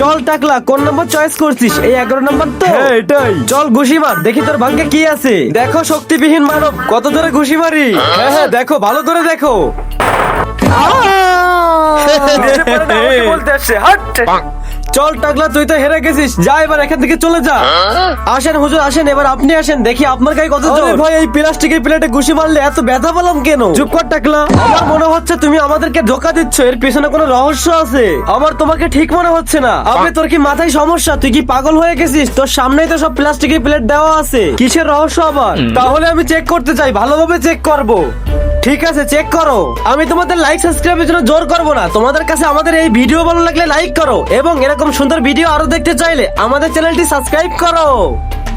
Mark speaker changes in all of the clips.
Speaker 1: চল টাকলা, কোন নম্বর চয়েস করছিস? এই 11 নম্বর তো?
Speaker 2: হ্যাঁ এটাই।
Speaker 1: চল ঘুষি মার, দেখি তোর ভাগ্যে কি আছে। দেখো শক্তিবিহীন মানব কত জোরে ঘুষি মারি। হ্যাঁ হ্যাঁ দেখো, ভালো করে দেখো। বলতে আসছে হাট। চল টাকলা, তুই তো হেরে গেছিস, যা এবার এখান থেকে চলে যা। আসেন হুজুর আসেন, এবার আপনি আসেন, দেখি আপনার গায়ে কত জোর। ভাই এই প্লাস্টিকের প্লেটে ঘুষি মারলে এত ব্যথা পেলাম কেন? চুপ কর টাকলা, আমার মনে হচ্ছে তুমি আমাদেরকে ধোকা দিচ্ছ, এর পিছনে কোনো রহস্য আছে। আমার তোমাকে ঠিক মনে হচ্ছে না। আবে তোর কি মাথায় সমস্যা? তুই কি পাগল হয়ে গেছিস? তোর সামনেই তো সব প্লাস্টিকের প্লেট দেওয়া আছে, কিসের রহস্য আবার? তাহলে আমি চেক করতে চাই, ভালোভাবে চেক করব। ঠিক আছে চেক করো। আমি তোমাদের লাইক সাবস্ক্রাইবের জন্য জোর করবো না, তোমাদের কাছে আমাদের এই ভিডিও ভালো লাগলে লাইক করো, এবং এরকম সুন্দর ভিডিও আরো দেখতে চাইলে আমাদের চ্যানেলটি সাবস্ক্রাইব করো।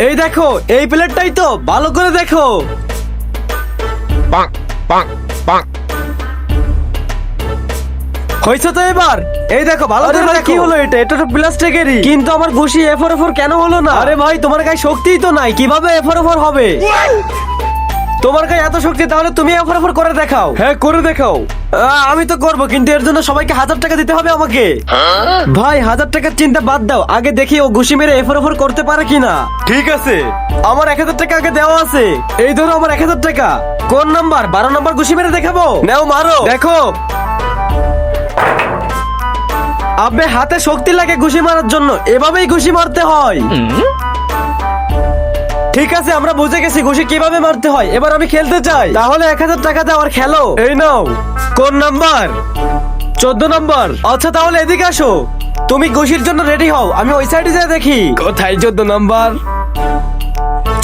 Speaker 1: এই দেখো, এই প্লেটটাই তো, ভালো করে দেখো। হয়েছে তো এবার? এই দেখো ভালো করে দেখো। কি হলো এটা? এটা তো প্লাস্টিকেরই, কিন্তু আমার ঘুষি এফোর কেন হলো না? আরে ভাই তোমার গায়ে শক্তিই তো নাই, কিভাবে এফোর হবে? তোমার গায়ে এত শক্তি, তাহলে তুমি এফোর করে দেখাও। হ্যাঁ করে দেখাও। আমি তো করবো, কিন্তু এর জন্য সবাইকে 1000 টাকা দিতে হবে আমাকে। ভাই 1000 টাকার চিন্তা বাদ দাও, আগে দেখি ও ঘুষি মেরে এফোর করতে পারে কিনা। ঠিক আছে, আমার 1000 টাকা আগে দেওয়া আছে। এই ধরো আমার 1000 টাকা। কোন নাম্বার? 12 নাম্বার ঘুষি মেরে দেখাবো। নাও মারো, দেখো। আবে হাতে শক্তি লাগে ঘুষি মারার জন্য, এভাবেই ঘুষি মারতে হয়। ঠিক আছে আমরা বুঝে গেছি ঘুষি কিভাবে মারতে হয়, এবার আমি খেলতে চাই। তাহলে 1000 টাকা দাও আর খেলো। এই নাও। কোন নাম্বার? 14 নাম্বার। আচ্ছা তাহলে এদিকে আসো, তুমি ঘুষির জন্য রেডি হও, আমি ওই সাইডে যাই দেখি। কোথায় 14 নাম্বার?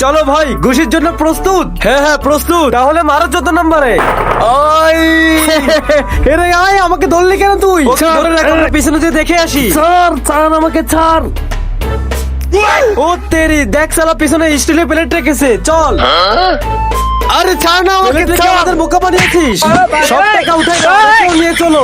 Speaker 1: চলো ভাই, ঘুষির জন্য প্রস্তুত? হ্যাঁ হ্যাঁ প্রস্তুত। তাহলে মারো 14 নম্বরে। আই এরে আয়, আমাকে ধরলি কেন তুই? ধরে রাখ, আমরা পিছনে যে দেখে আসি। ছাড় ছাড় আমাকে, ছাড়। ও তেরি, দেখ সালা পিছনে স্টিলের প্লেট রেখেছে, চল। আরে ছাড় না আমাকে, ছাড়। আমাদের বোকা বানিয়েছিস। সব টাকা উঠাই নিয়ে চলো।